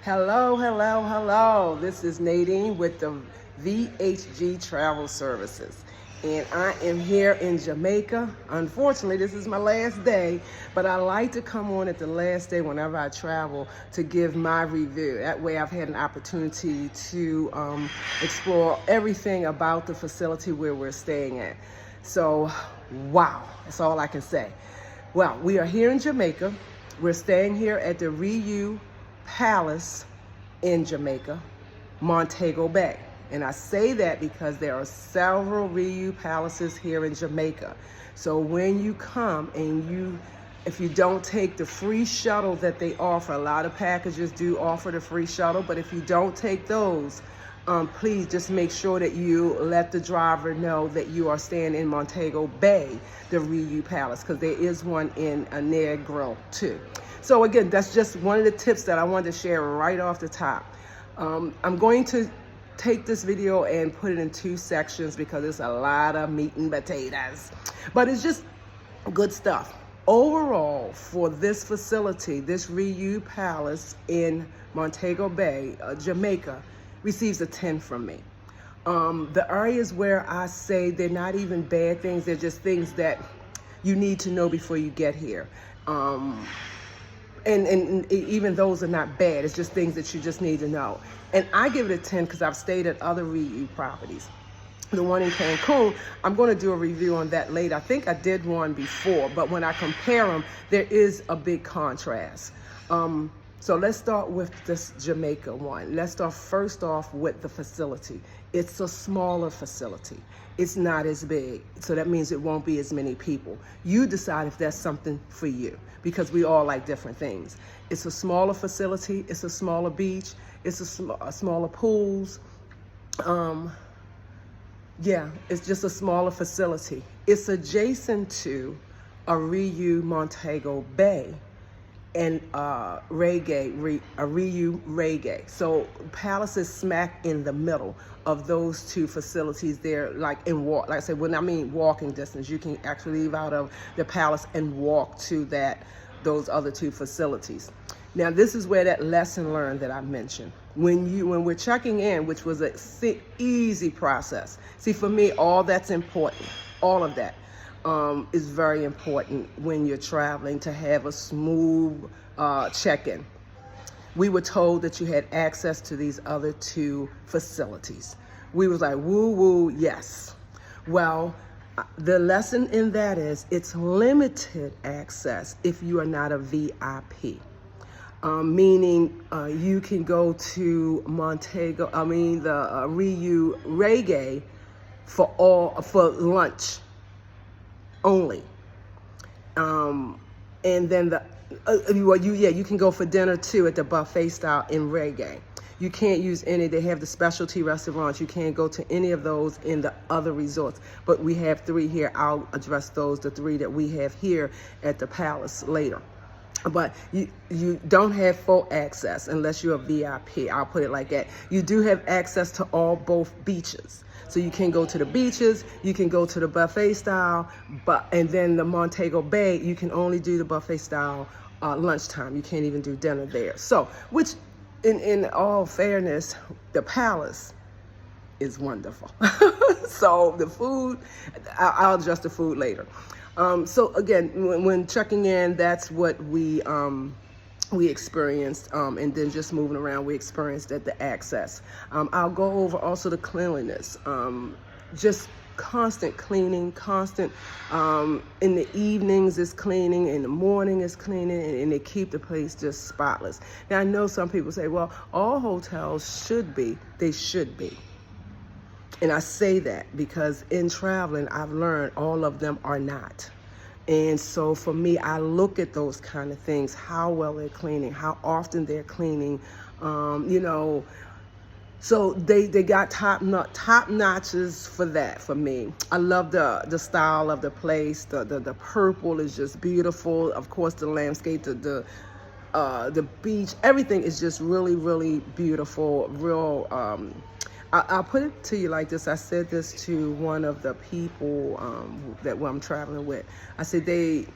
Hello, hello, hello. This is Nadine with the VHG Travel Services. And I am here in Jamaica. Unfortunately, this is my last day, but I like to come on at the last day whenever I travel to give my review. That way I've had an opportunity to explore everything about the facility where we're staying at. So, wow, that's all I can say. Well, we are here in Jamaica. We're staying here at the Rui Palace in Jamaica, Montego Bay. And I say that because there are several Rui Palaces here in Jamaica. So when you come and if you don't take the free shuttle that they offer, a lot of packages do offer the free shuttle, but if you don't take those, please just make sure that you let the driver know that you are staying in Montego Bay, the Rui Palace, because there is one in Negro too. So again, that's just one of the tips that I wanted to share right off the top. I'm going to take this video and put it in two sections because it's a lot of meat and potatoes, but it's just good stuff. Overall, for this facility, this Rui Palace in Montego Bay, Jamaica, receives a 10 from me. The areas where I say they're not even bad things, they're just things that you need to know before you get here. And even those are not bad. It's just things that you just need to know. And I give it a 10 because I've stayed at other Rui properties. The one in Cancun, I'm going to do a review on that later. I think I did one before, but when I compare them, there is a big contrast. So let's start with this Jamaica one. Let's start first off with the facility. It's a smaller facility. It's not as big, so that means it won't be as many people. You decide if that's something for you, because we all like different things. It's a smaller facility. It's a smaller beach. It's a smaller pools. Yeah, it's just a smaller facility. It's adjacent to a Rui Montego Bay and Rui Reggae. So Palace is smack in the middle of those two facilities. They're like like I said, when I mean walking distance, you can actually leave out of the Palace and walk to those other two facilities. Now, this is where that lesson learned that I mentioned. When we're checking in, which was an easy process. See, for me, all that's important. All of that is very important when you're traveling, to have a smooth check-in. We were told that you had access to these other two facilities. We was like, woo, woo, yes. Well, the lesson in that is it's limited access if you are not a VIP. Meaning you can go to the Rui Reggae for lunch only. And then you can go for dinner too at the buffet style in Reggae. You can't use any, they have the specialty restaurants. You can't go to any of those in the other resorts. But we have three here. I'll address the three that we have here at the Palace later. But you don't have full access unless you're a VIP. I'll put it like that. You do have access to both beaches. So you can go to the beaches, you can go to the buffet style, and then the Montego Bay, you can only do the buffet style lunchtime. You can't even do dinner there. So, which in all fairness, the Palace is wonderful. So the food, I'll address the food later. So again, when checking in, that's what we experienced, and then just moving around, we experienced at the access. I'll go over also the cleanliness, just constant cleaning, constant, in the evenings is cleaning, in the morning is cleaning, and they keep the place just spotless. Now, I know some people say, well, all hotels should be. They should be. And I say that because in traveling, I've learned all of them are not. And so for me, I look at those kind of things, how well they're cleaning, how often they're cleaning, so they got top notches for that for me. I love the style of the place. The purple is just beautiful. Of course, the landscape, the beach, everything is just really, really beautiful, real. I'll put it to you like this. I said this to one of the people that I'm traveling with. I said they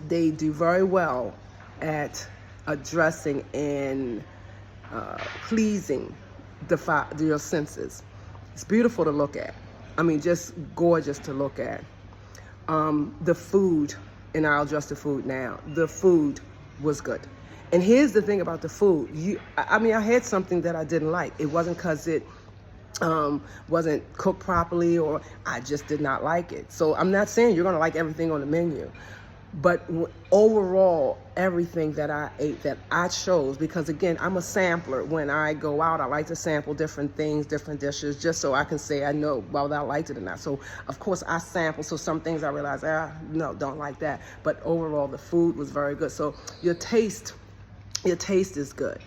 do very well at addressing and pleasing your senses. It's beautiful to look at. I mean, just gorgeous to look at. The food, and I'll address the food now. The food was good. And here's the thing about the food. I mean, I had something that I didn't like. It wasn't because it wasn't cooked properly, or I just did not like it. So I'm not saying you're going to like everything on the menu. But overall, everything that I ate, that I chose, because again, I'm a sampler. When I go out, I like to sample different things, different dishes, just so I can say I know whether I liked it or not. So of course I sample, so some things I realize, no, don't like that. But overall, the food was very good. So your taste is good.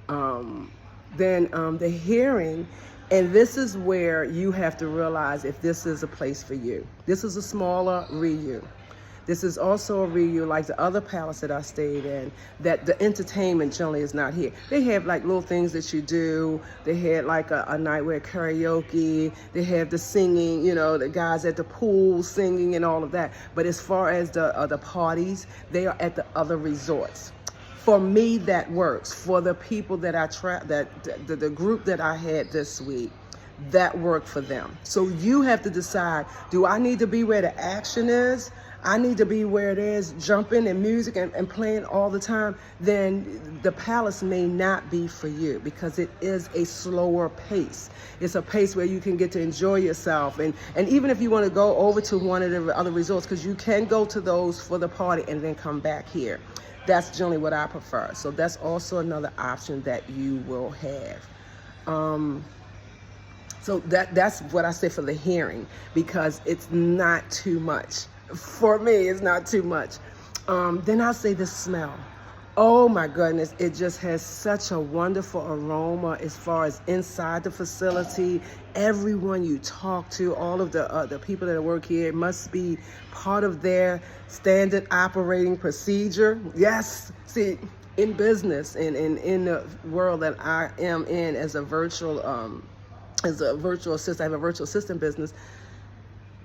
Then the hearing, and this is where you have to realize if this is a place for you. This is a smaller Ryu. This is also a Ryu like the other palace that I stayed in, that the entertainment generally is not here. They have like little things that you do. They had like a night where karaoke. They have the singing, you know, the guys at the pool singing and all of that. But as far as the parties, they are at the other resorts. For me, that works. For the people that the group that I had this week, that worked for them. So you have to decide, do I need to be where the action is? I need to be where there's jumping and music and playing all the time. Then the palace may not be for you, because it is a slower pace. It's a pace where you can get to enjoy yourself. And even if you want to go over to one of the other resorts, because you can go to those for the party and then come back here. That's generally what I prefer. So that's also another option that you will have. So that's what I say for the hearing, because it's not too much. For me, it's not too much. Then I'll say the smell. Oh my goodness, it just has such a wonderful aroma as far as inside the facility. Everyone you talk to, all of the people that work here, it must be part of their standard operating procedure. Yes, see, in business and in the world that I am in as a virtual assistant, I have a virtual assistant business.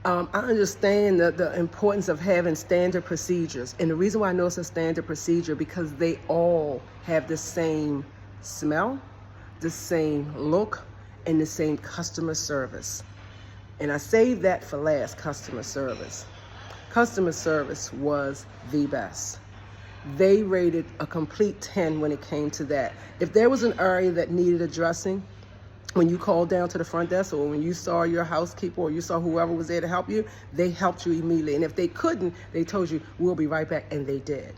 I understand the importance of having standard procedures. And the reason why I know it's a standard procedure, because they all have the same smell, the same look, and the same customer service. And I saved that for last, customer service. Customer service was the best. They rated a complete 10 when it came to that. If there was an area that needed addressing, when you called down to the front desk, or when you saw your housekeeper, or you saw whoever was there to help you, they helped you immediately. And if they couldn't, they told you, we'll be right back, and they did.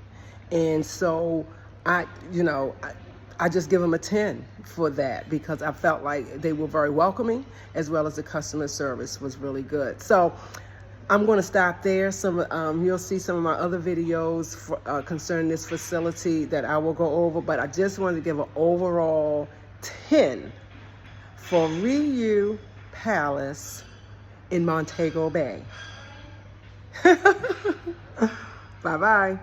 And so I just give them a 10 for that, because I felt like they were very welcoming, as well as the customer service was really good. So I'm going to stop there. You'll see some of my other videos concerning this facility that I will go over, but I just wanted to give an overall 10 for Rui Palace in Montego Bay. Bye-bye.